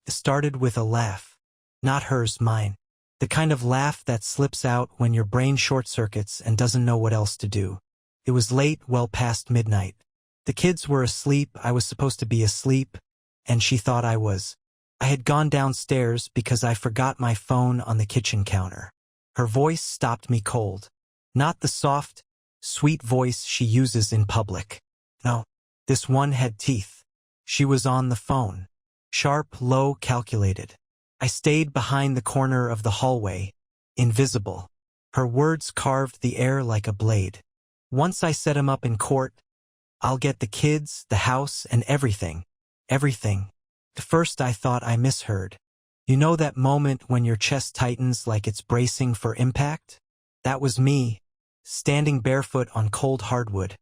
It started with a laugh. Not hers, mine. The kind of laugh that slips out when your brain short-circuits and doesn't know what else to do. It was late, well past midnight. The kids were asleep, I was supposed to be asleep, and she thought I was. I had gone downstairs because I forgot my phone on the kitchen counter. Her voice stopped me cold. Not the soft, sweet voice she uses in public. No, this one had teeth. She was on the phone. Sharp, low, calculated. I stayed behind the corner of the hallway, invisible. Her words carved the air like a blade. Once I set him up in court, I'll get the kids, the house, and everything. Everything. At first I thought I misheard. You know that moment when your chest tightens like it's bracing for impact? That was me, standing barefoot on cold hardwood,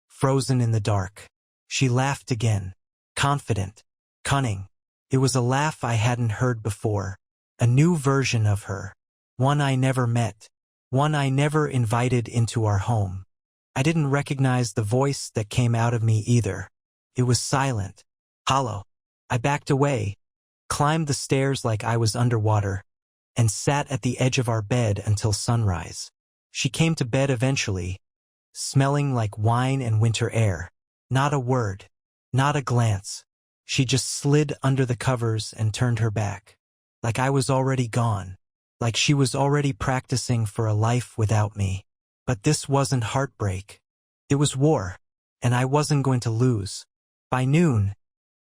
frozen in the dark. She laughed again. Confident. Cunning. It was a laugh I hadn't heard before. A new version of her. One I never met. One I never invited into our home. I didn't recognize the voice that came out of me either. It was silent. Hollow. I backed away, climbed the stairs like I was underwater, and sat at the edge of our bed until sunrise. She came to bed eventually, smelling like wine and winter air. Not a word. Not a glance. She just slid under the covers and turned her back. Like I was already gone. Like she was already practicing for a life without me. But this wasn't heartbreak. It was war. And I wasn't going to lose. By noon,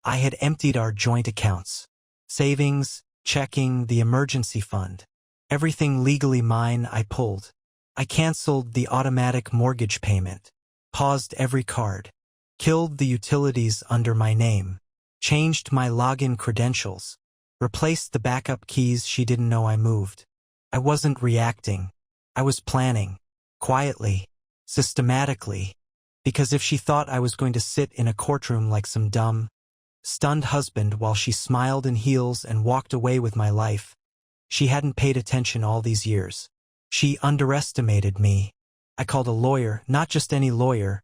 I had emptied our joint accounts. Savings, checking, the emergency fund. Everything legally mine I pulled. I canceled the automatic mortgage payment. Paused every card. Killed the utilities under my name. Changed my login credentials. Replaced the backup keys she didn't know I moved. I wasn't reacting. I was planning. Quietly. Systematically. Because if she thought I was going to sit in a courtroom like some dumb, stunned husband while she smiled in heels and walked away with my life, she hadn't paid attention all these years. She underestimated me. I called a lawyer, not just any lawyer,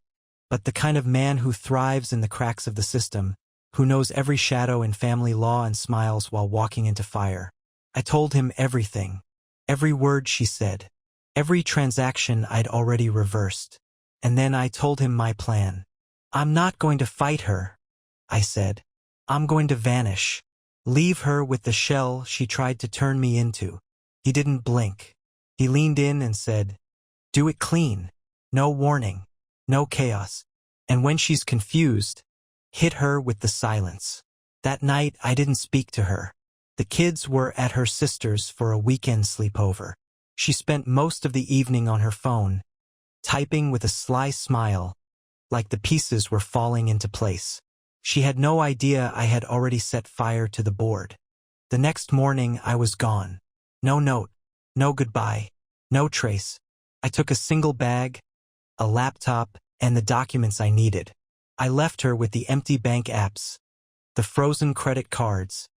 but the kind of man who thrives in the cracks of the system, who knows every shadow in family law and smiles while walking into fire. I told him everything. Every word she said. Every transaction I'd already reversed. And then I told him my plan. I'm not going to fight her, I said. I'm going to vanish. Leave her with the shell she tried to turn me into. He didn't blink. He leaned in and said, "Do it clean. No warning. No chaos. And when she's confused, hit her with the silence." That night, I didn't speak to her. The kids were at her sister's for a weekend sleepover. She spent most of the evening on her phone, typing with a sly smile, like the pieces were falling into place. She had no idea I had already set fire to the board. The next morning, I was gone. No note, no goodbye, no trace. I took a single bag, a laptop, and the documents I needed. I left her with the empty bank apps, the frozen credit cards,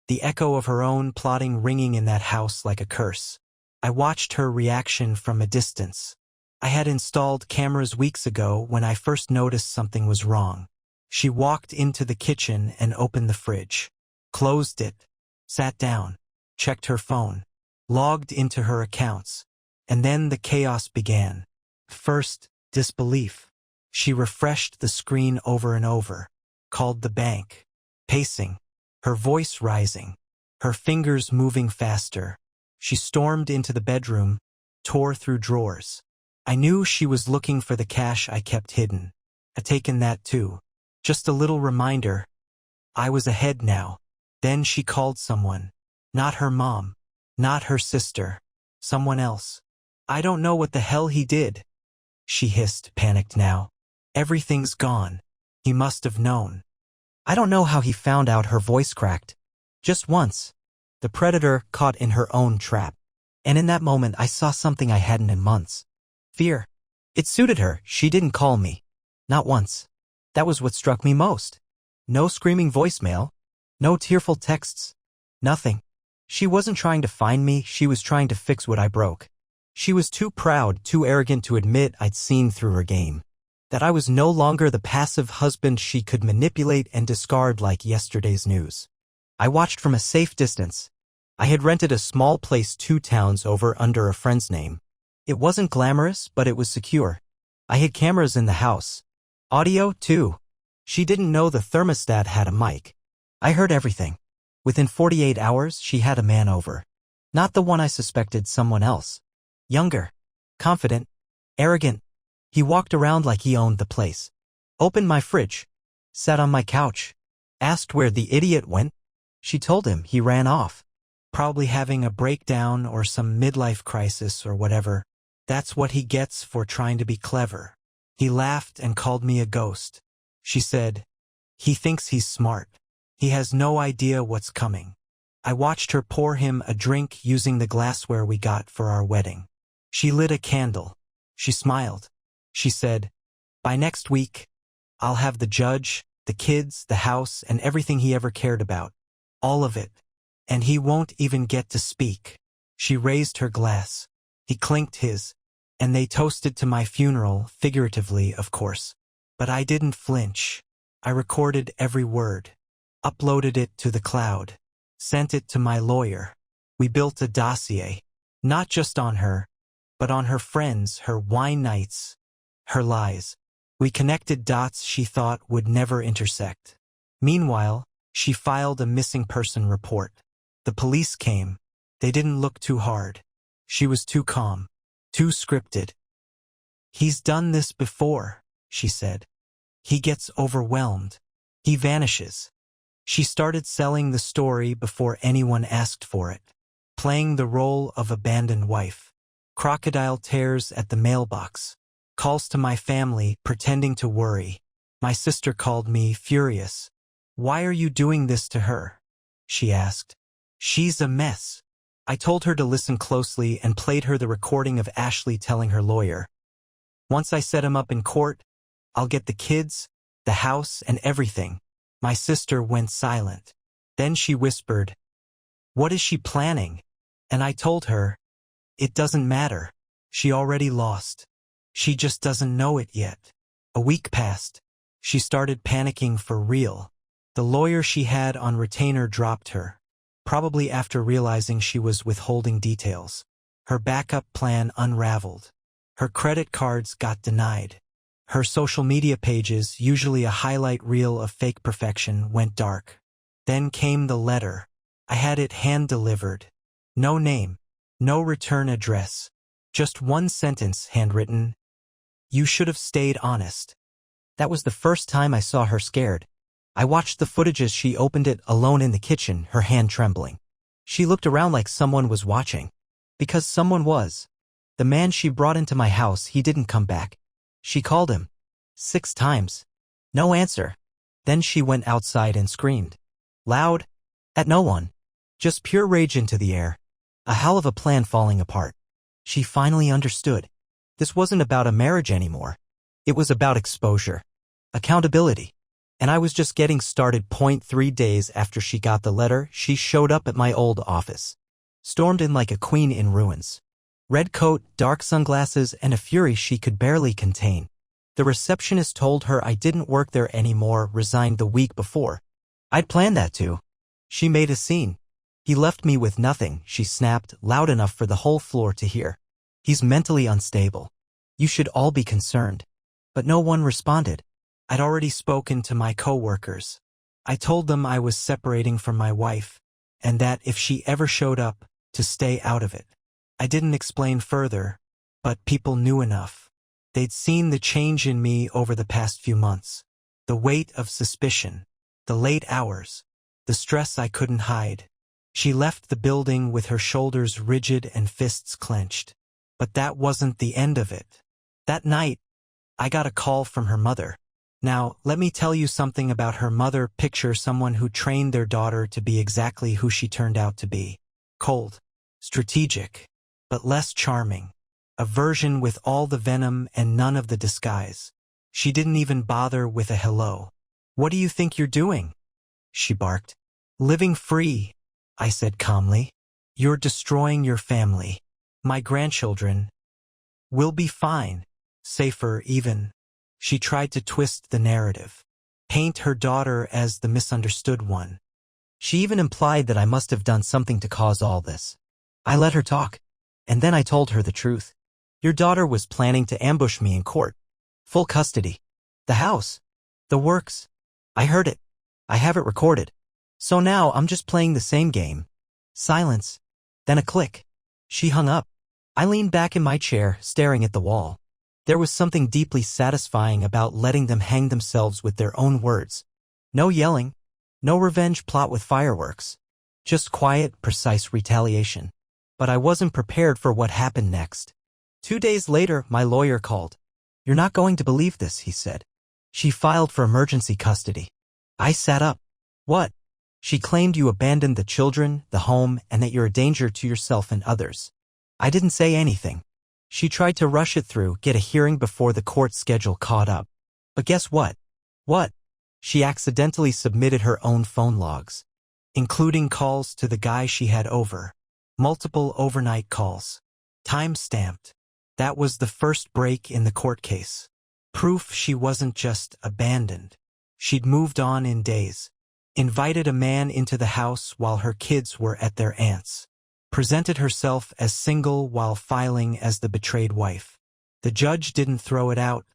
the echo of her own plotting ringing in that house like a curse. I watched her reaction from a distance. I had installed cameras weeks ago when I first noticed something was wrong. She walked into the kitchen and opened the fridge, closed it, sat down, checked her phone, logged into her accounts, and then the chaos began. First, disbelief. She refreshed the screen over and over, called the bank, pacing, her voice rising, her fingers moving faster. She stormed into the bedroom, tore through drawers. I knew she was looking for the cash I kept hidden. I'd taken that too. Just a little reminder. I was ahead now. Then she called someone. Not her mom. Not her sister. Someone else. "I don't know what the hell he did," she hissed, panicked now. "Everything's gone. He must have known." I don't know how he found out. Her voice cracked. Just once. The predator caught in her own trap. And in that moment I saw something I hadn't in months. Fear. It suited her. She didn't call me. Not once. That was what struck me most. No screaming voicemail. No tearful texts. Nothing. She wasn't trying to find me. She was trying to fix what I broke. She was too proud, too arrogant to admit I'd seen through her game. That I was no longer the passive husband she could manipulate and discard like yesterday's news. I watched from a safe distance. I had rented a small place 2 towns over under a friend's name. It wasn't glamorous, but it was secure. I had cameras in the house. Audio, too. She didn't know the thermostat had a mic. I heard everything. Within 48 hours, she had a man over. Not the one I suspected, someone else. Younger. Confident. Arrogant. He walked around like he owned the place. Opened my fridge. Sat on my couch. Asked where the idiot went. She told him. He ran off. Probably having a breakdown or some midlife crisis or whatever. That's what he gets for trying to be clever. He laughed and called me a ghost. She said, he thinks he's smart. He has no idea what's coming. I watched her pour him a drink using the glassware we got for our wedding. She lit a candle. She smiled. She said, by next week, I'll have the judge, the kids, the house, and everything he ever cared about. All of it. And he won't even get to speak. She raised her glass. He clinked his. And they toasted to my funeral, figuratively, of course. But I didn't flinch. I recorded every word. Uploaded it to the cloud. Sent it to my lawyer. We built a dossier. Not just on her, but on her friends, her wine nights, her lies. We connected dots she thought would never intersect. Meanwhile, she filed a missing person report. The police came. They didn't look too hard. She was too calm. Too scripted. He's done this before, she said. He gets overwhelmed. He vanishes. She started selling the story before anyone asked for it. Playing the role of abandoned wife. Crocodile tears at the mailbox. Calls to my family, pretending to worry. My sister called me, furious. Why are you doing this to her? She asked. She's a mess. I told her to listen closely and played her the recording of Ashley telling her lawyer. Once I set him up in court, I'll get the kids, the house, and everything. My sister went silent. Then she whispered, what is she planning? And I told her, it doesn't matter. She already lost. She just doesn't know it yet. A week passed. She started panicking for real. The lawyer she had on retainer dropped her. Probably after realizing she was withholding details. Her backup plan unraveled. Her credit cards got denied. Her social media pages, usually a highlight reel of fake perfection, went dark. Then came the letter. I had it hand-delivered. No name. No return address. Just one sentence, handwritten. You should have stayed honest. That was the first time I saw her scared. I watched the footage as she opened it alone in the kitchen, her hand trembling. She looked around like someone was watching. Because someone was. The man she brought into my house, he didn't come back. She called him. 6 times. No answer. Then she went outside and screamed. Loud. At no one. Just pure rage into the air. A hell of a plan falling apart. She finally understood. This wasn't about a marriage anymore. It was about exposure. Accountability. And I was just getting started. 3 days after she got the letter, she showed up at my old office. Stormed in like a queen in ruins. Red coat, dark sunglasses, and a fury she could barely contain. The receptionist told her I didn't work there anymore, resigned the week before. I'd planned that too. She made a scene. He left me with nothing, she snapped, loud enough for the whole floor to hear. He's mentally unstable. You should all be concerned. But no one responded. I'd already spoken to my coworkers. I told them I was separating from my wife, and that if she ever showed up, to stay out of it. I didn't explain further, but people knew enough. They'd seen the change in me over the past few months. The weight of suspicion, the late hours, the stress I couldn't hide. She left the building with her shoulders rigid and fists clenched. But that wasn't the end of it. That night, I got a call from her mother. Now, let me tell you something about her mother. Picture someone who trained their daughter to be exactly who she turned out to be. Cold, strategic, but less charming. A version with all the venom and none of the disguise. She didn't even bother with a hello. What do you think you're doing? She barked. Living free, I said calmly. You're destroying your family. My grandchildren will be fine, safer even. She tried to twist the narrative, paint her daughter as the misunderstood one. She even implied that I must have done something to cause all this. I let her talk, and then I told her the truth. Your daughter was planning to ambush me in court. Full custody. The house. The works. I heard it. I have it recorded. So now I'm just playing the same game. Silence. Then a click. She hung up. I leaned back in my chair, staring at the wall. There was something deeply satisfying about letting them hang themselves with their own words. No yelling. No revenge plot with fireworks. Just quiet, precise retaliation. But I wasn't prepared for what happened next. 2 days later, my lawyer called. You're not going to believe this, he said. She filed for emergency custody. I sat up. What? She claimed you abandoned the children, the home, and that you're a danger to yourself and others. I didn't say anything. She tried to rush it through, get a hearing before the court schedule caught up. But guess what? What? She accidentally submitted her own phone logs, including calls to the guy she had over. Multiple overnight calls. Time-stamped. That was the first break in the court case. Proof she wasn't just abandoned. She'd moved on in days. Invited a man into the house while her kids were at their aunt's. Presented herself as single while filing as the betrayed wife. The judge didn't throw it out,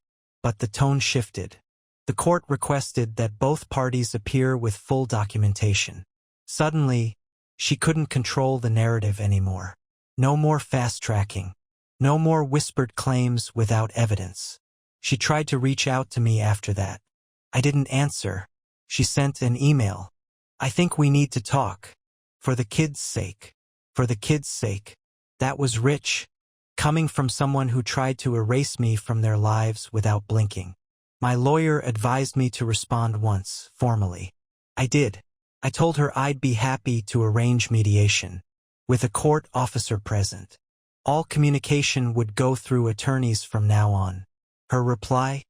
but the tone shifted. The court requested that both parties appear with full documentation. Suddenly, she couldn't control the narrative anymore. No more fast-tracking. No more whispered claims without evidence. She tried to reach out to me after that. I didn't answer. She sent an email. I think we need to talk. For the kids' sake. For the kids' sake. That was rich. Coming from someone who tried to erase me from their lives without blinking. My lawyer advised me to respond once, formally. I did. I told her I'd be happy to arrange mediation, with a court officer present. All communication would go through attorneys from now on. Her reply?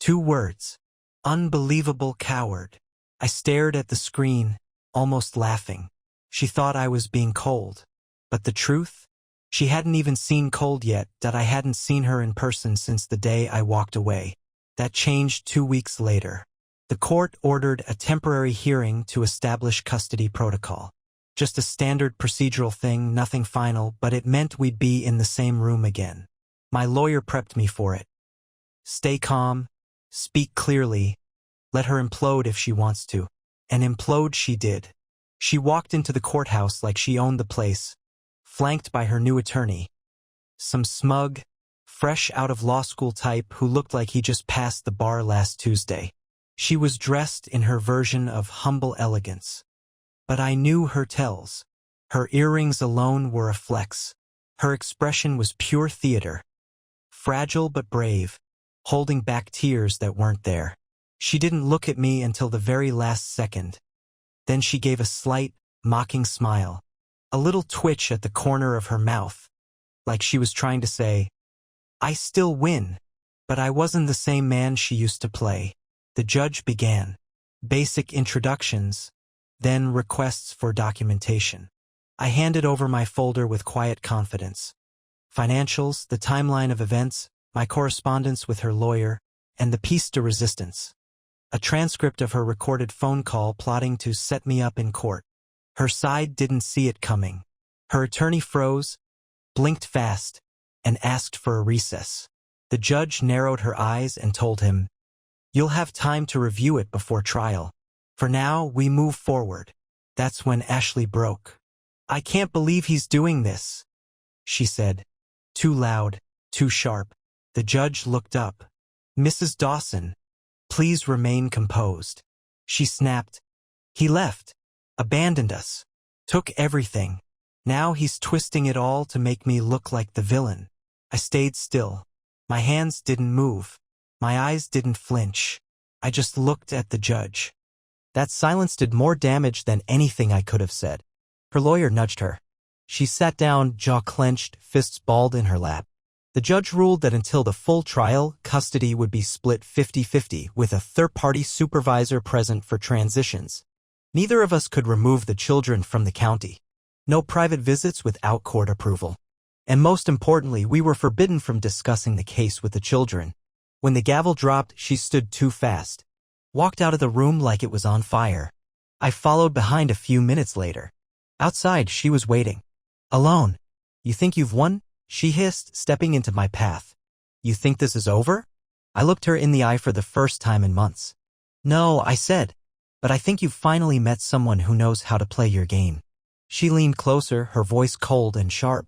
2 words. Unbelievable coward. I stared at the screen, almost laughing. She thought I was being cold. But the truth? She hadn't even seen cold yet, that I hadn't seen her in person since the day I walked away. That changed 2 weeks later. The court ordered a temporary hearing to establish custody protocol. Just a standard procedural thing, nothing final, but it meant we'd be in the same room again. My lawyer prepped me for it. Stay calm, speak clearly, let her implode if she wants to. And implode she did. She walked into the courthouse like she owned the place, flanked by her new attorney. Some smug, fresh out of law school type who looked like he just passed the bar last Tuesday. She was dressed in her version of humble elegance. But I knew her tells. Her earrings alone were a flex. Her expression was pure theater. Fragile but brave, holding back tears that weren't there. She didn't look at me until the very last second. Then she gave a slight, mocking smile. A little twitch at the corner of her mouth, like she was trying to say, I still win, but I wasn't the same man she used to play. The judge began. Basic introductions, then requests for documentation. I handed over my folder with quiet confidence. Financials, the timeline of events, my correspondence with her lawyer, and the piece de resistance. A transcript of her recorded phone call plotting to set me up in court. Her side didn't see it coming. Her attorney froze, blinked fast, and asked for a recess. The judge narrowed her eyes and told him, You'll have time to review it before trial. For now, we move forward. That's when Ashley broke. I can't believe he's doing this, she said. Too loud, too sharp. The judge looked up. Mrs. Dawson, please remain composed. She snapped. He left, abandoned us, took everything. Now he's twisting it all to make me look like the villain. I stayed still. My hands didn't move. My eyes didn't flinch. I just looked at the judge. That silence did more damage than anything I could have said. Her lawyer nudged her. She sat down, jaw clenched, fists balled in her lap. The judge ruled that until the full trial, custody would be split 50-50 with a third-party supervisor present for transitions. Neither of us could remove the children from the county. No private visits without court approval. And most importantly, we were forbidden from discussing the case with the children. When the gavel dropped, she stood too fast. Walked out of the room like it was on fire. I followed behind a few minutes later. Outside, she was waiting. Alone. You think you've won? She hissed, stepping into my path. You think this is over? I looked her in the eye for the first time in months. No, I said, but I think you've finally met someone who knows how to play your game. She leaned closer, her voice cold and sharp.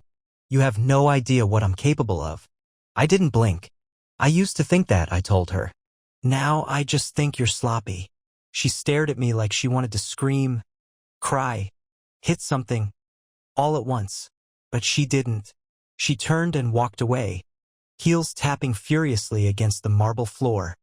You have no idea what I'm capable of. I didn't blink. I used to think that, I told her. Now I just think you're sloppy. She stared at me like she wanted to scream, cry, hit something, all at once. But she didn't. She turned and walked away, heels tapping furiously against the marble floor,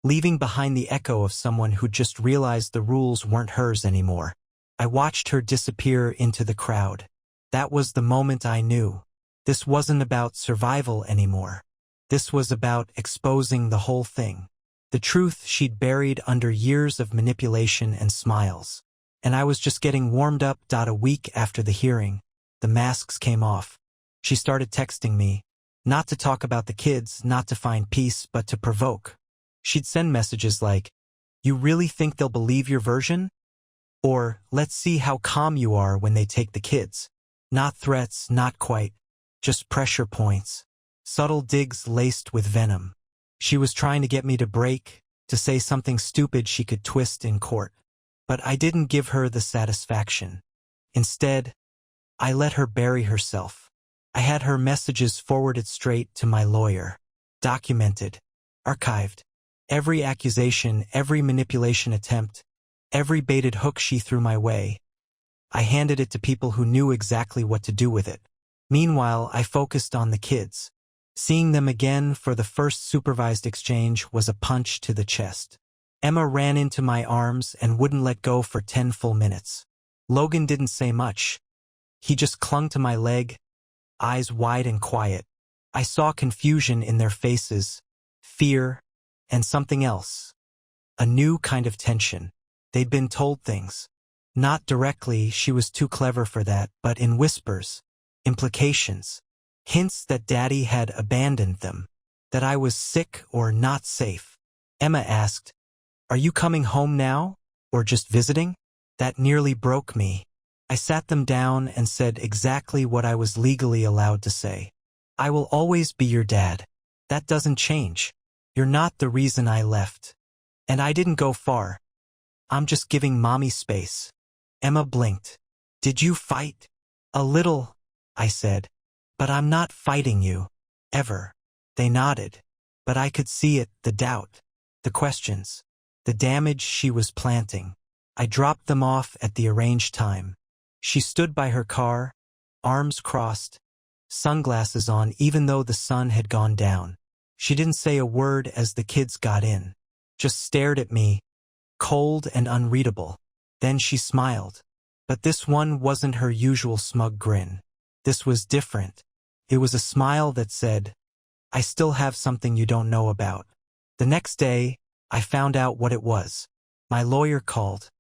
leaving behind the echo of someone who just realized the rules weren't hers anymore. I watched her disappear into the crowd. That was the moment I knew. This wasn't about survival anymore. This was about exposing the whole thing. The truth she'd buried under years of manipulation and smiles. And I was just getting warmed up. A week after the hearing, the masks came off. She started texting me, not to talk about the kids, not to find peace, but to provoke. She'd send messages like, you really think they'll believe your version? Or, let's see how calm you are when they take the kids. Not threats, not quite. Just pressure points. Subtle digs laced with venom. She was trying to get me to break, to say something stupid she could twist in court. But I didn't give her the satisfaction. Instead, I let her bury herself. I had her messages forwarded straight to my lawyer. Documented. Archived. Every accusation, every manipulation attempt, every baited hook she threw my way. I handed it to people who knew exactly what to do with it. Meanwhile, I focused on the kids. Seeing them again for the first supervised exchange was a punch to the chest. Emma ran into my arms and wouldn't let go for 10 full minutes. Logan didn't say much. He just clung to my leg, eyes wide and quiet. I saw confusion in their faces, fear, and something else. A new kind of tension. They'd been told things. Not directly, she was too clever for that, but in whispers, implications. Hints that Daddy had abandoned them, that I was sick or not safe. Emma asked, are you coming home now, or just visiting? That nearly broke me. I sat them down and said exactly what I was legally allowed to say. I will always be your dad. That doesn't change. You're not the reason I left. And I didn't go far. I'm just giving Mommy space. Emma blinked. Did you fight? A little, I said. But I'm not fighting you. Ever. They nodded. But I could see it, the doubt, the questions, the damage she was planting. I dropped them off at the arranged time. She stood by her car, arms crossed, sunglasses on even though the sun had gone down. She didn't say a word as the kids got in, just stared at me, cold and unreadable. Then she smiled. But this one wasn't her usual smug grin. This was different. It was a smile that said, I still have something you don't know about. The next day, I found out what it was. My lawyer called.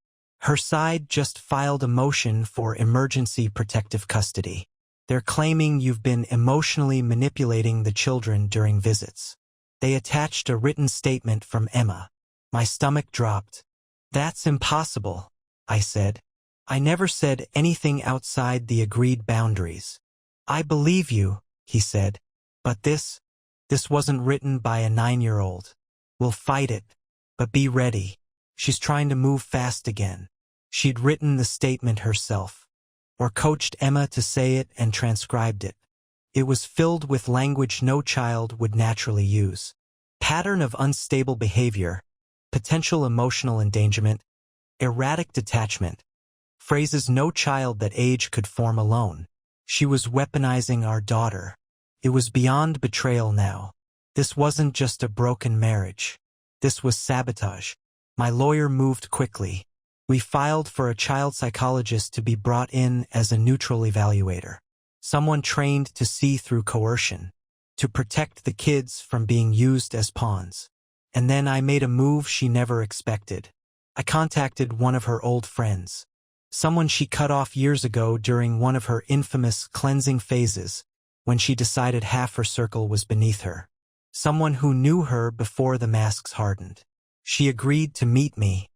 Her side just filed a motion for emergency protective custody. They're claiming you've been emotionally manipulating the children during visits. They attached a written statement from Emma. My stomach dropped. That's impossible, I said. I never said anything outside the agreed boundaries. I believe you, he said. But this wasn't written by a 9-year-old. We'll fight it, but be ready. She's trying to move fast again. She'd written the statement herself, or coached Emma to say it and transcribed it. It was filled with language no child would naturally use. Pattern of unstable behavior, potential emotional endangerment, erratic detachment. Phrases no child that age could form alone. She was weaponizing our daughter. It was beyond betrayal now. This wasn't just a broken marriage. This was sabotage. My lawyer moved quickly. We filed for a child psychologist to be brought in as a neutral evaluator. Someone trained to see through coercion, to protect the kids from being used as pawns. And then I made a move she never expected. I contacted one of her old friends. Someone she cut off years ago during one of her infamous cleansing phases, when she decided half her circle was beneath her. Someone who knew her before the masks hardened. She agreed to meet me.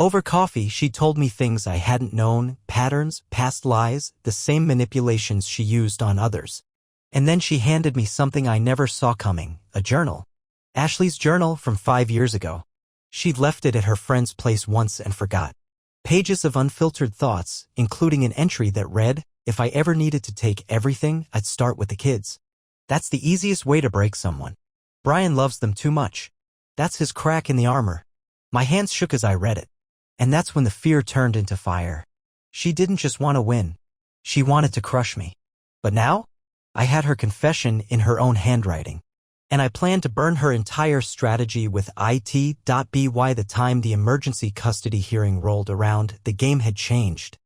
Over coffee, she told me things I hadn't known, patterns, past lies, the same manipulations she used on others. And then she handed me something I never saw coming, a journal. Ashley's journal from 5 years ago. She'd left it at her friend's place once and forgot. Pages of unfiltered thoughts, including an entry that read, "If I ever needed to take everything, I'd start with the kids." That's the easiest way to break someone. Brian loves them too much. That's his crack in the armor. My hands shook as I read it. And that's when the fear turned into fire. She didn't just want to win. She wanted to crush me. But now, I had her confession in her own handwriting. And I planned to burn her entire strategy with it.by the time the emergency custody hearing rolled around, the game had changed.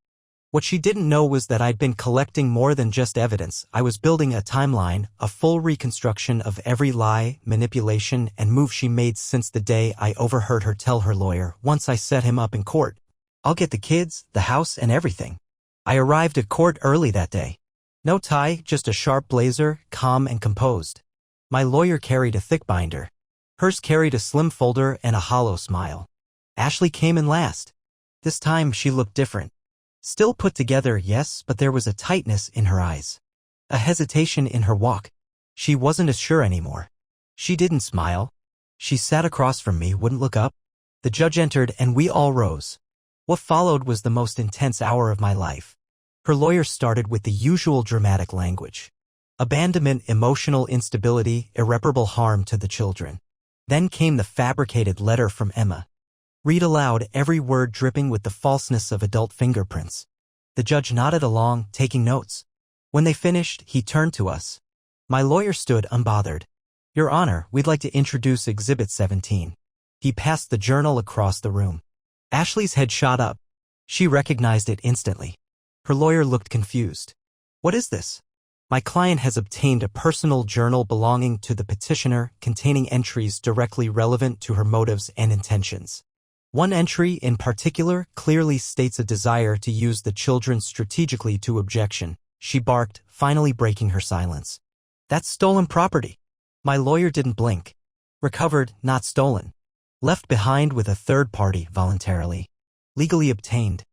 What she didn't know was that I'd been collecting more than just evidence. I was building a timeline, a full reconstruction of every lie, manipulation, and move she made since the day I overheard her tell her lawyer, once I set him up in court, "I'll get the kids, the house, and everything." I arrived at court early that day. No tie, just a sharp blazer, calm and composed. My lawyer carried a thick binder. Hers carried a slim folder and a hollow smile. Ashley came in last. This time she looked different. Still put together, yes, but there was a tightness in her eyes. A hesitation in her walk. She wasn't as sure anymore. She didn't smile. She sat across from me, wouldn't look up. The judge entered and we all rose. What followed was the most intense hour of my life. Her lawyer started with the usual dramatic language. Abandonment, emotional instability, irreparable harm to the children. Then came the fabricated letter from Emma. Read aloud, every word dripping with the falseness of adult fingerprints. The judge nodded along, taking notes. When they finished, he turned to us. My lawyer stood unbothered. "Your Honor, we'd like to introduce Exhibit 17. He passed the journal across the room. Ashley's head shot up. She recognized it instantly. Her lawyer looked confused. "What is this?" "My client has obtained a personal journal belonging to the petitioner containing entries directly relevant to her motives and intentions. One entry in particular clearly states a desire to use the children strategically to objection," she barked, finally breaking her silence. "That's stolen property." My lawyer didn't blink. "Recovered, not stolen. Left behind with a third party voluntarily. Legally obtained.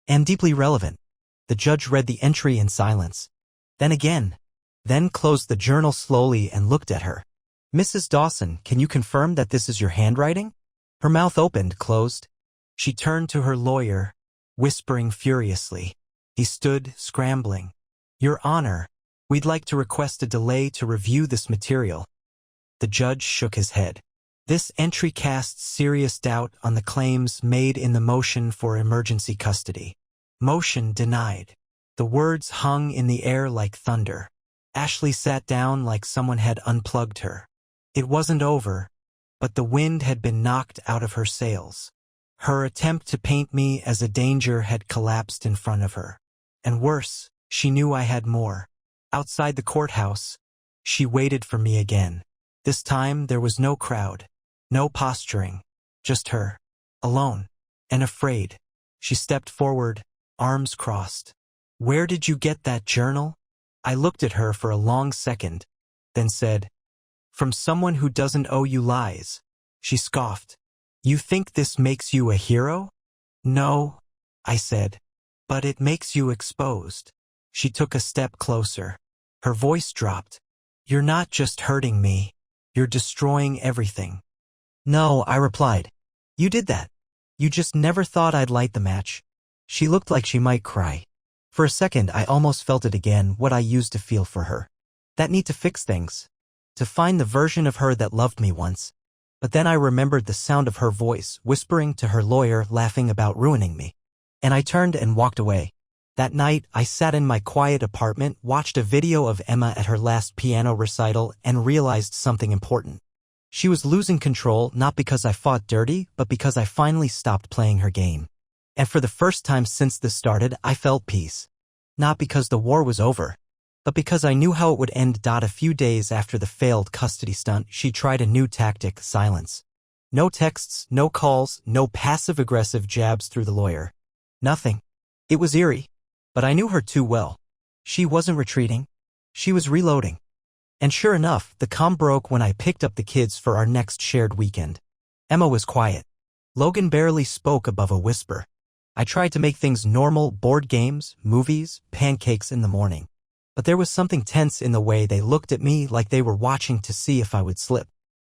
And deeply relevant." The judge read the entry in silence. Then again. Then closed the journal slowly and looked at her. "Mrs. Dawson, can you confirm that this is your handwriting?" Her mouth opened, closed. She turned to her lawyer, whispering furiously. He stood, scrambling. "Your Honor, we'd like to request a delay to review this material." The judge shook his head. "This entry casts serious doubt on the claims made in the motion for emergency custody. Motion denied." The words hung in the air like thunder. Ashley sat down like someone had unplugged her. It wasn't over. But the wind had been knocked out of her sails. Her attempt to paint me as a danger had collapsed in front of her. And worse, she knew I had more. Outside the courthouse, she waited for me again. This time there was no crowd, no posturing, just her, alone, and afraid. She stepped forward, arms crossed. "Where did you get that journal?" I looked at her for a long second, then said, "From someone who doesn't owe you lies." She scoffed. "You think this makes you a hero?" "No," I said. "But it makes you exposed." She took a step closer. Her voice dropped. "You're not just hurting me. You're destroying everything." "No," I replied. "You did that. You just never thought I'd light the match." She looked like she might cry. For a second, I almost felt it again, what I used to feel for her. That need to fix things. To find the version of her that loved me once. But then I remembered the sound of her voice, whispering to her lawyer, laughing about ruining me. And I turned and walked away. That night, I sat in my quiet apartment, watched a video of Emma at her last piano recital, and realized something important. She was losing control, not because I fought dirty, but because I finally stopped playing her game. And for the first time since this started, I felt peace. Not because the war was over, but because I knew how it would end. A few days after the failed custody stunt, she tried a new tactic: silence. No texts, no calls, no passive-aggressive jabs through the lawyer. Nothing. It was eerie. But I knew her too well. She wasn't retreating. She was reloading. And sure enough, the calm broke when I picked up the kids for our next shared weekend. Emma was quiet. Logan barely spoke above a whisper. I tried to make things normal: board games, movies, pancakes in the morning. But there was something tense in the way they looked at me, like they were watching to see if I would slip.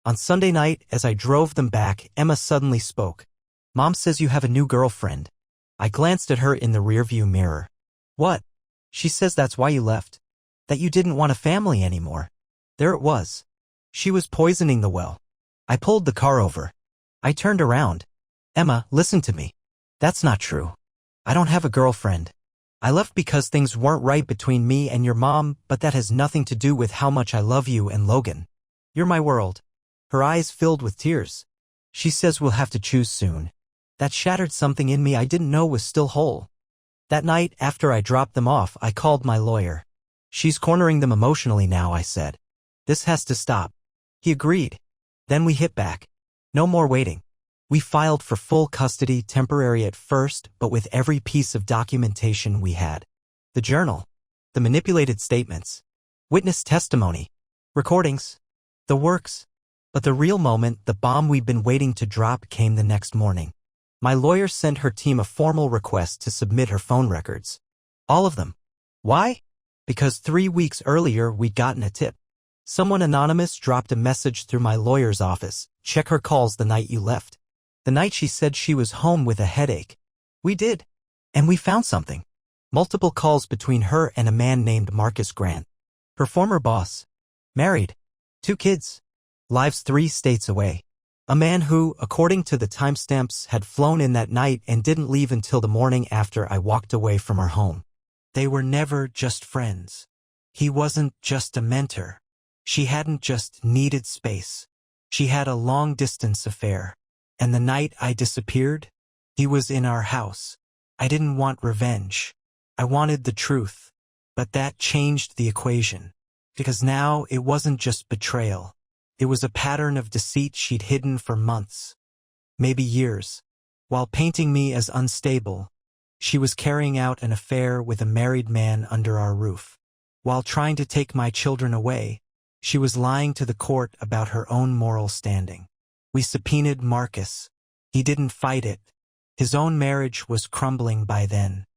On Sunday night, as I drove them back, Emma suddenly spoke. "Mom says you have a new girlfriend." I glanced at her in the rearview mirror. "What?" "She says that's why you left. That you didn't want a family anymore." There it was. She was poisoning the well. I pulled the car over. I turned around. "Emma, listen to me. That's not true. I don't have a girlfriend. I left because things weren't right between me and your mom, but that has nothing to do with how much I love you and Logan. You're my world." Her eyes filled with tears. "She says we'll have to choose soon." That shattered something in me I didn't know was still whole. That night, after I dropped them off, I called my lawyer. "She's cornering them emotionally now," I said. "This has to stop." He agreed. Then we hit back. No more waiting. We filed for full custody, temporary at first, but with every piece of documentation we had. The journal, the manipulated statements, witness testimony, recordings, the works. But the real moment, the bomb we'd been waiting to drop, came the next morning. My lawyer sent her team a formal request to submit her phone records. All of them. Why? Because 3 weeks earlier we'd gotten a tip. Someone anonymous dropped a message through my lawyer's office. "Check her calls the night you left." The night she said she was home with a headache. We did. And we found something. Multiple calls between her and a man named Marcus Grant. Her former boss. Married. 2 kids. Lives 3 states away. A man who, according to the timestamps, had flown in that night and didn't leave until the morning after I walked away from our home. They were never just friends. He wasn't just a mentor. She hadn't just needed space. She had a long-distance affair. And the night I disappeared, he was in our house. I didn't want revenge. I wanted the truth. But that changed the equation. Because now it wasn't just betrayal. It was a pattern of deceit she'd hidden for months, maybe years. While painting me as unstable, she was carrying out an affair with a married man under our roof. While trying to take my children away, she was lying to the court about her own moral standing. We subpoenaed Marcus. He didn't fight it. His own marriage was crumbling by then.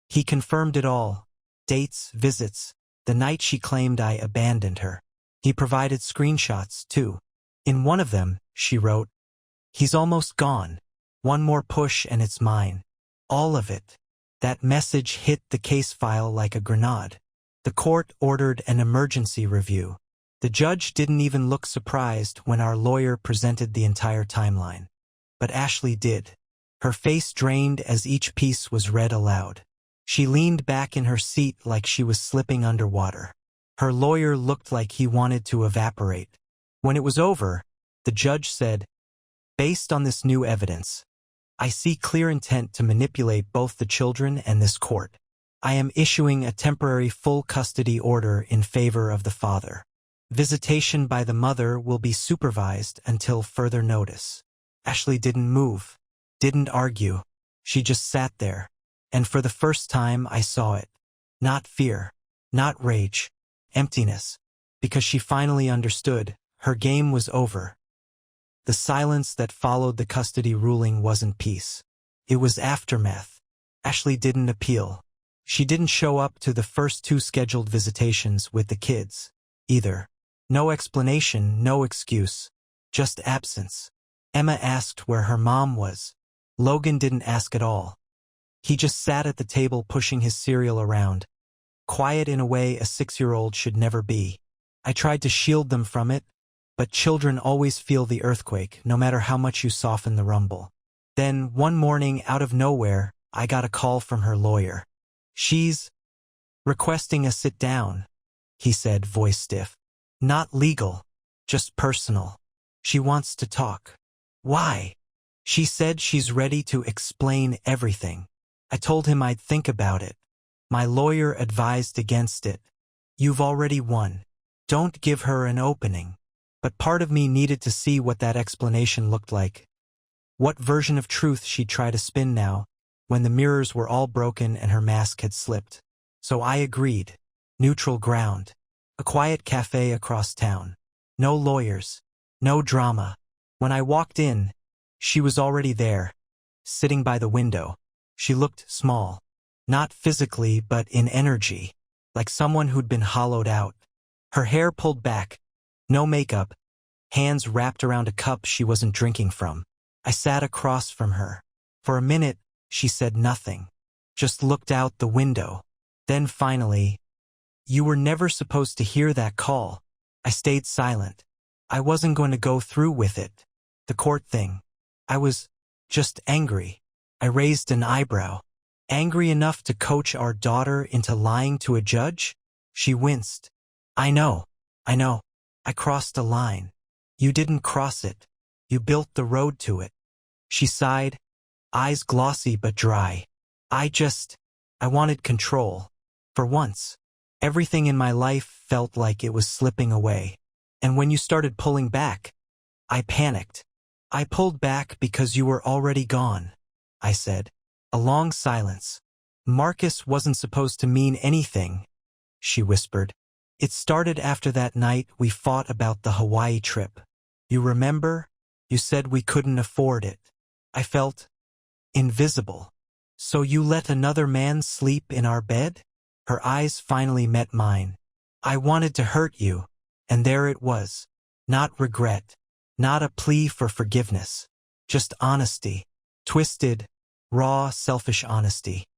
He confirmed it all. Dates, visits, the night she claimed I abandoned her. He provided screenshots, too. In one of them, she wrote, "He's almost gone. One more push and it's mine." All of it. That message hit the case file like a grenade. The court ordered an emergency review. The judge didn't even look surprised when our lawyer presented the entire timeline. But Ashley did. Her face drained as each piece was read aloud. She leaned back in her seat like she was slipping underwater. Her lawyer looked like he wanted to evaporate. When it was over, the judge said, "Based on this new evidence, I see clear intent to manipulate both the children and this court. I am issuing a temporary full custody order in favor of the father. Visitation by the mother will be supervised until further notice." Ashley didn't move, didn't argue. She just sat there. And for the first time I saw it. Not fear, not rage, emptiness. Because she finally understood, her game was over. The silence that followed the custody ruling wasn't peace. It was aftermath. Ashley didn't appeal. She didn't show up to the first 2 scheduled visitations with the kids, either. No explanation, no excuse. Just absence. Emma asked where her mom was. Logan didn't ask at all. He just sat at the table pushing his cereal around. Quiet in a way a 6-year-old should never be. I tried to shield them from it, but children always feel the earthquake, no matter how much you soften the rumble. Then, one morning, out of nowhere, I got a call from her lawyer. "She's requesting a sit down," he said, voice stiff. "Not legal, just personal. She wants to talk." "Why?" "She said she's ready to explain everything." I told him I'd think about it. My lawyer advised against it. "You've already won. Don't give her an opening." But part of me needed to see what that explanation looked like. What version of truth she'd try to spin now, when the mirrors were all broken and her mask had slipped. So I agreed. Neutral ground. A quiet cafe across town. No lawyers. No drama. When I walked in, She was already there, sitting by the window. She looked small. Not physically, but in energy, like someone who'd been hollowed out. Her hair pulled back, no makeup, hands wrapped around a cup she wasn't drinking from. I sat across from her. For a minute, she said nothing, just looked out the window. Then finally, "You were never supposed to hear that call." I stayed silent. I wasn't going to go through with it. The court thing. I was just angry. I raised an eyebrow. Angry enough to coach our daughter into lying to a judge? She winced. I know. I crossed a line. You didn't cross it. You built the road to it. She sighed, eyes glossy but dry. I wanted control. For once. Everything in my life felt like it was slipping away. And when you started pulling back, I panicked. I pulled back because you were already gone, I said. A long silence. Marcus wasn't supposed to mean anything, she whispered. It started after that night we fought about the Hawaii trip. You remember? You said we couldn't afford it. I felt invisible. So you let another man sleep in our bed? Her eyes finally met mine. I wanted to hurt you, and there it was. Not regret. Not a plea for forgiveness. Just honesty. Twisted, raw, selfish honesty.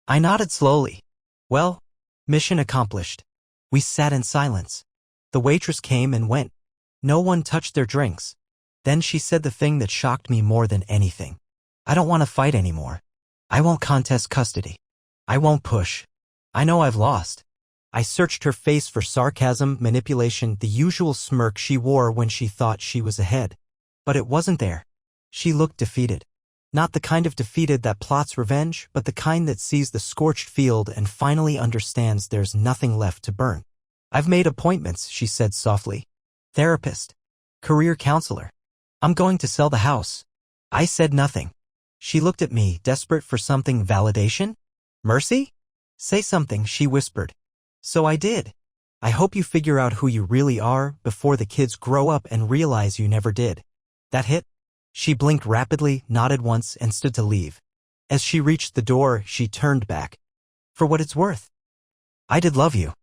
I nodded slowly. Well, mission accomplished. We sat in silence. The waitress came and went. No one touched their drinks. Then she said the thing that shocked me more than anything. I don't want to fight anymore. I won't contest custody. I won't push. I know I've lost. I searched her face for sarcasm, manipulation, the usual smirk she wore when she thought she was ahead. But it wasn't there. She looked defeated. Not the kind of defeated that plots revenge, but the kind that sees the scorched field and finally understands there's nothing left to burn. I've made appointments, she said softly. Therapist. Career counselor. I'm going to sell the house. I said nothing. She looked at me, desperate for something. Validation? Mercy? Say something, she whispered. So I did. I hope you figure out who you really are before the kids grow up and realize you never did. That hit? She blinked rapidly, nodded once, and stood to leave. As she reached the door, she turned back. For what it's worth. I did love you.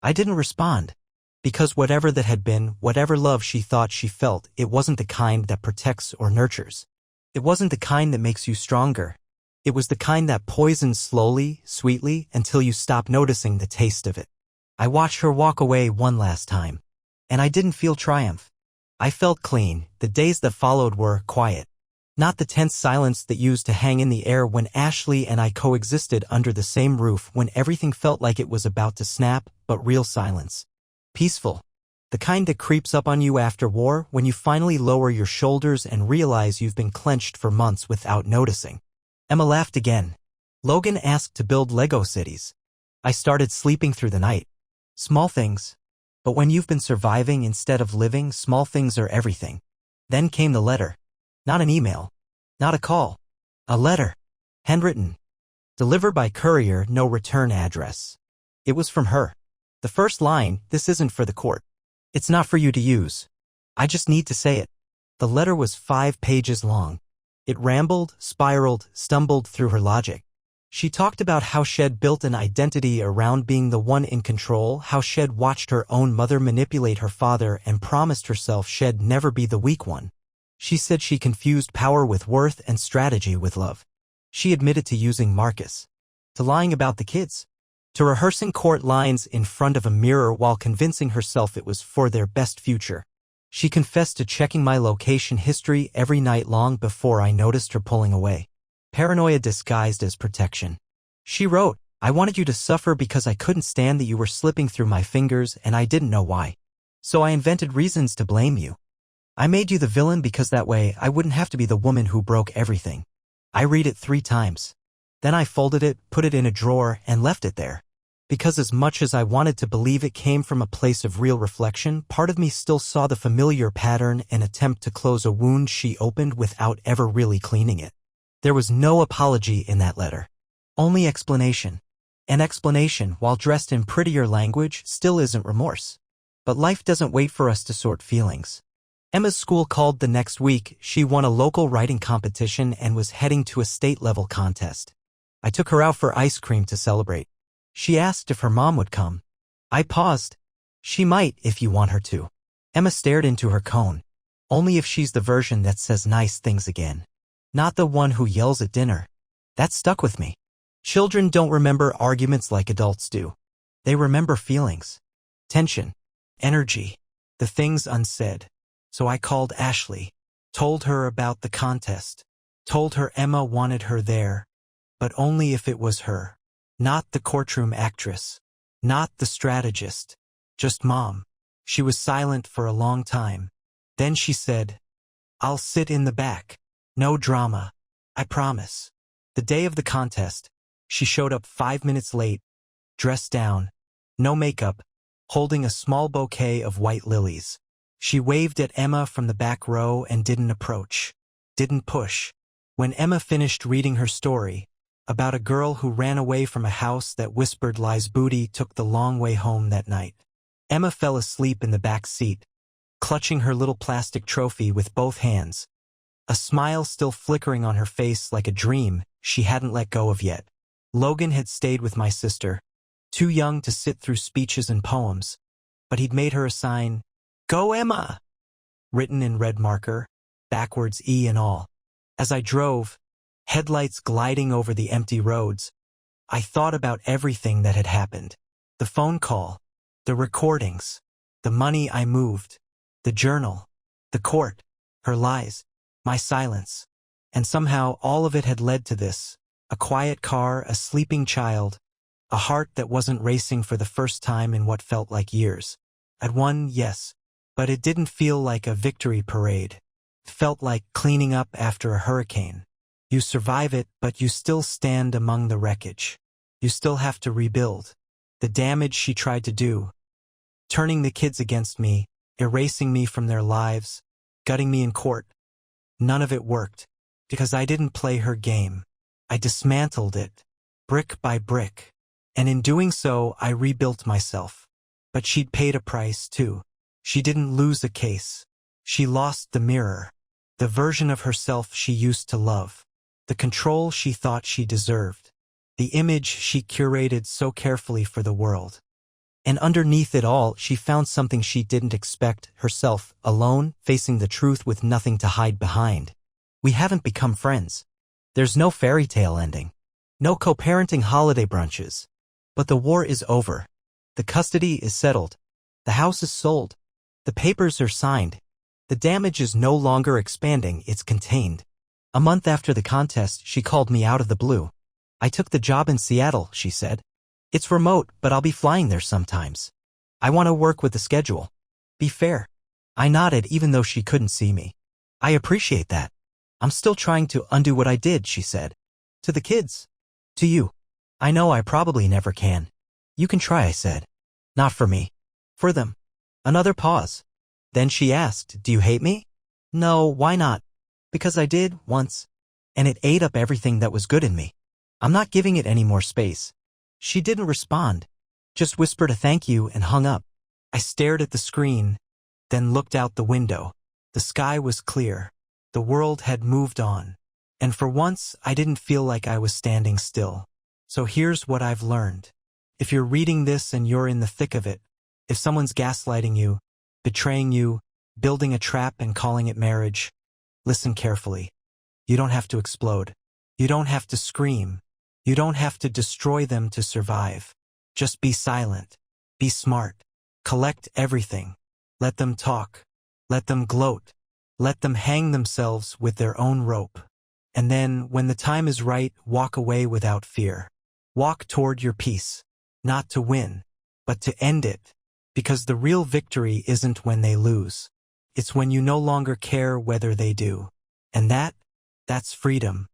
I didn't respond. Because whatever that had been, whatever love she thought she felt, it wasn't the kind that protects or nurtures. It wasn't the kind that makes you stronger. It was the kind that poisons slowly, sweetly, until you stop noticing the taste of it. I watched her walk away one last time. And I didn't feel triumph. I felt clean. The days that followed were quiet. Not the tense silence that used to hang in the air when Ashley and I coexisted under the same roof, when everything felt like it was about to snap, but real silence. Peaceful. The kind that creeps up on you after war, when you finally lower your shoulders and realize you've been clenched for months without noticing. Emma laughed again. Logan asked to build Lego cities. I started sleeping through the night. Small things. But when you've been surviving instead of living, small things are everything. Then came the letter. Not an email. Not a call. A letter. Handwritten. Delivered by courier, no return address. It was from her. The first line, "This isn't for the court. It's not for you to use. I just need to say it." The letter was 5 pages long. It rambled, spiraled, stumbled through her logic. She talked about how she'd built an identity around being the one in control, how she'd watched her own mother manipulate her father and promised herself she'd never be the weak one. She said she confused power with worth and strategy with love. She admitted to using Marcus. To lying about the kids. To rehearsing court lines in front of a mirror while convincing herself it was for their best future. She confessed to checking my location history every night long before I noticed her pulling away. Paranoia disguised as protection. She wrote, "I wanted you to suffer because I couldn't stand that you were slipping through my fingers and I didn't know why. So I invented reasons to blame you. I made you the villain because that way I wouldn't have to be the woman who broke everything." I read it 3 times. Then I folded it, put it in a drawer, and left it there. Because as much as I wanted to believe it came from a place of real reflection, part of me still saw the familiar pattern, an attempt to close a wound she opened without ever really cleaning it. There was no apology in that letter. Only explanation. An explanation, while dressed in prettier language, still isn't remorse. But life doesn't wait for us to sort feelings. Emma's school called the next week. She won a local writing competition and was heading to a state-level contest. I took her out for ice cream to celebrate. She asked if her mom would come. I paused. She might if you want her to. Emma stared into her cone. Only if she's the version that says nice things again. Not the one who yells at dinner. That stuck with me. Children don't remember arguments like adults do. They remember feelings. Tension. Energy. The things unsaid. So I called Ashley. Told her about the contest. Told her Emma wanted her there. But only if it was her. Not the courtroom actress. Not the strategist. Just Mom. She was silent for a long time. Then she said, "I'll sit in the back. No drama. I promise." The day of the contest, she showed up 5 minutes late, dressed down, no makeup, holding a small bouquet of white lilies. She waved at Emma from the back row and didn't approach, didn't push. When Emma finished reading her story, about a girl who ran away from a house that whispered lies, Booty took the long way home that night. Emma fell asleep in the back seat, clutching her little plastic trophy with both hands, a smile still flickering on her face like a dream she hadn't let go of yet. Logan had stayed with my sister, too young to sit through speeches and poems, but he'd made her a sign, "Go Emma!" written in red marker, backwards E and all. As I drove, headlights gliding over the empty roads, I thought about everything that had happened. The phone call, the recordings, the money I moved, the journal, the court, her lies, my silence. And somehow all of it had led to this, a quiet car, a sleeping child, a heart that wasn't racing for the first time in what felt like years. I'd won, yes, but it didn't feel like a victory parade. It felt like cleaning up after a hurricane. You survive it, but you still stand among the wreckage. You still have to rebuild. The damage she tried to do, turning the kids against me, erasing me from their lives, gutting me in court. None of it worked, because I didn't play her game. I dismantled it, brick by brick. And in doing so, I rebuilt myself. But she'd paid a price, too. She didn't lose a case. She lost the mirror, the version of herself she used to love, the control she thought she deserved, the image she curated so carefully for the world. And underneath it all, she found something she didn't expect, herself, alone, facing the truth with nothing to hide behind. We haven't become friends. There's no fairy tale ending. No co-parenting holiday brunches. But the war is over. The custody is settled. The house is sold. The papers are signed. The damage is no longer expanding, it's contained. A month after the contest, she called me out of the blue. "I took the job in Seattle," she said. "It's remote, but I'll be flying there sometimes. I want to work with the schedule. Be fair." I nodded even though she couldn't see me. "I appreciate that. I'm still trying to undo what I did," she said. "To the kids. To you. I know I probably never can." "You can try," I said. "Not for me. For them." Another pause. Then she asked, "Do you hate me?" "No, why not?" "Because I did, once. And it ate up everything that was good in me. I'm not giving it any more space." She didn't respond, just whispered a thank you and hung up. I stared at the screen, then looked out the window. The sky was clear. The world had moved on. And for once, I didn't feel like I was standing still. So here's what I've learned. If you're reading this and you're in the thick of it, if someone's gaslighting you, betraying you, building a trap and calling it marriage, listen carefully. You don't have to explode. You don't have to scream. You don't have to destroy them to survive. Just be silent. Be smart. Collect everything. Let them talk. Let them gloat. Let them hang themselves with their own rope. And then, when the time is right, walk away without fear. Walk toward your peace. Not to win, but to end it. Because the real victory isn't when they lose. It's when you no longer care whether they do. And that's freedom.